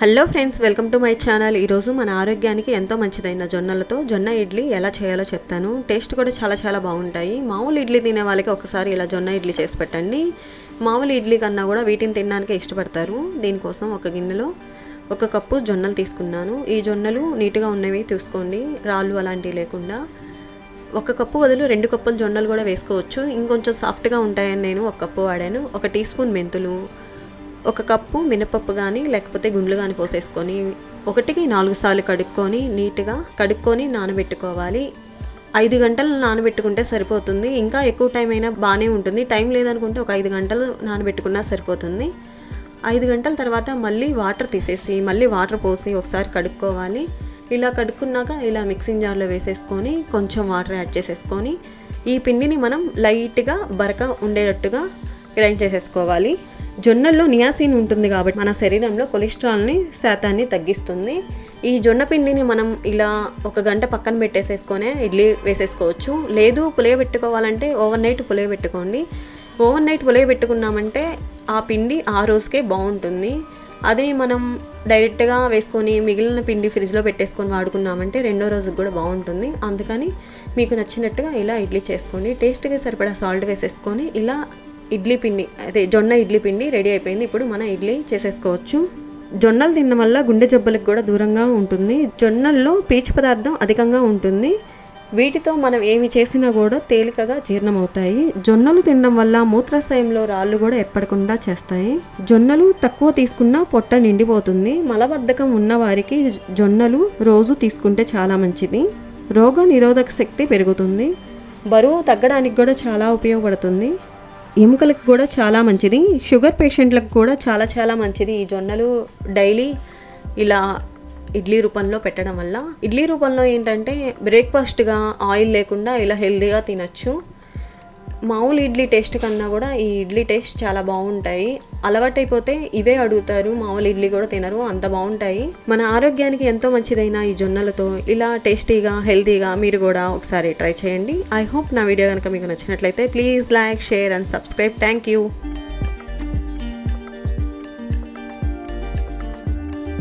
Hello friends, welcome to my channel. ఈరోజు మన ఆరోగ్యానికి ఎంతో మంచిదైన జొన్నలతో జొన్న ఇడ్లీ ఎలా చేయాలో చెప్తాను. టేస్ట్ కూడా చాలా బాగుంటాయి. మామూలు ఇడ్లీ తినే వాళ్ళకి ఒకసారి ఇలా జొన్న ఇడ్లీ చేసి పెట్టండి. మామూలు ఇడ్లీ కన్నా కూడా వీటిని తినడానికే ఇష్టపడతారు. దీనికోసం ఒక గిన్నెలో 1 కప్పు జొన్నలు తీసుకున్నాను. ఈ జొన్నలు నీట్గా ఉన్నవి తీసుకోండి, రాళ్ళు అలాంటివి లేకుండా. 1 కప్పు బదులు 2 కప్పులు జొన్నలు కూడా వేసుకోవచ్చు. ఇంకొంచెం సాఫ్ట్గా ఉంటాయని నేను 1 కప్పు వాడాను. 1 టీ స్పూన్ మెంతులు, 1 కప్పు మినపప్పు కానీ లేకపోతే గుండ్లు కానీ పోసేసుకొని 1కి 4 సార్లు నీట్గా కడుక్కొని నానబెట్టుకోవాలి. 5 గంటలు నానబెట్టుకుంటే సరిపోతుంది. ఇంకా ఎక్కువ టైం అయినా బాగానే ఉంటుంది. టైం లేదనుకుంటే ఒక 5 గంటలు నానబెట్టుకున్నా సరిపోతుంది. 5 గంటల తర్వాత మళ్ళీ వాటర్ తీసేసి మళ్ళీ వాటర్ పోసి ఒకసారి కడుక్కోవాలి. ఇలా కడుక్కున్నాక ఇలా మిక్సింగ్ జార్లో వేసేసుకొని కొంచెం వాటర్ యాడ్ చేసేసుకొని ఈ పిండిని మనం లైట్గా బరక ఉండేటట్టుగా గ్రైండ్ చేసేసుకోవాలి. జొన్నల్లో నియాసిన్ ఉంటుంది కాబట్టి మన శరీరంలో కొలెస్ట్రాల్ని శాతాన్ని తగ్గిస్తుంది. ఈ జొన్న పిండిని మనం ఇలా 1 గంట పక్కన పెట్టేసేసుకొని ఇడ్లీ వేసేసుకోవచ్చు. లేదు పులియబెట్టుకోవాలంటే ఓవర్ నైట్ పులియబెట్టుకోండి. ఓవర్ నైట్ పులియబెట్టుకున్నామంటే ఆ పిండి ఆ రోజుకే బాగుంటుంది. అదే మనం డైరెక్ట్గా వేసుకొని మిగిలిన పిండి ఫ్రిడ్జ్లో పెట్టేసుకొని వాడుకున్నామంటే రెండో రోజుకి కూడా బాగుంటుంది. అందుకని మీకు నచ్చినట్టుగా ఇలా ఇడ్లీ చేసుకోండి. టేస్ట్గా సరిపడా సాల్ట్ వేసేసుకొని ఇలా ఇడ్లీ పిండి జొన్న ఇడ్లీ పిండి రెడీ అయిపోయింది. ఇప్పుడు మన ఇడ్లీ చేసేసుకోవచ్చు. జొన్నలు తినడం వల్ల గుండె జబ్బులకు కూడా దూరంగా ఉంటుంది. జొన్నల్లో పీచు పదార్థం అధికంగా ఉంటుంది. వీటితో మనం ఏమి చేసినా కూడా తేలికగా జీర్ణమవుతాయి. జొన్నలు తినడం వల్ల మూత్రాశయంలో రాళ్ళు కూడా ఏర్పడకుండా చేస్తాయి. జొన్నలు తక్కువ తీసుకున్నా పొట్ట నిండిపోతుంది. మలబద్ధకం ఉన్న వారికి జొన్నలు రోజు తీసుకుంటే చాలా మంచిది. రోగ నిరోధక శక్తి పెరుగుతుంది. బరువు తగ్గడానికి కూడా చాలా ఉపయోగపడుతుంది. ఎముకలకు కూడా చాలా మంచిది. షుగర్ పేషెంట్లకు కూడా చాలా మంచిది. ఈ జొన్నలు డైలీ ఇలా ఇడ్లీ రూపంలో పెట్టడం వల్ల ఇడ్లీ రూపంలో ఏంటంటే బ్రేక్ఫాస్ట్గా ఆయిల్ లేకుండా ఇలా హెల్తీగా తినచ్చు. మామూలు ఇడ్లీ టేస్ట్ కన్నా కూడా ఈ ఇడ్లీ టేస్ట్ చాలా బాగుంటాయి. అలవాటైపోతే ఇవే అడుగుతారు, మామూలు ఇడ్లీ కూడా తినరు, అంత బాగుంటాయి. మన ఆరోగ్యానికి ఎంతో మంచిదైన ఈ జొన్నలతో ఇలా టేస్టీగా హెల్తీగా మీరు కూడా ఒకసారి ట్రై చేయండి. ఐ హోప్ నా వీడియో కనుక మీకు నచ్చినట్లయితే please like, share and subscribe. Thank you.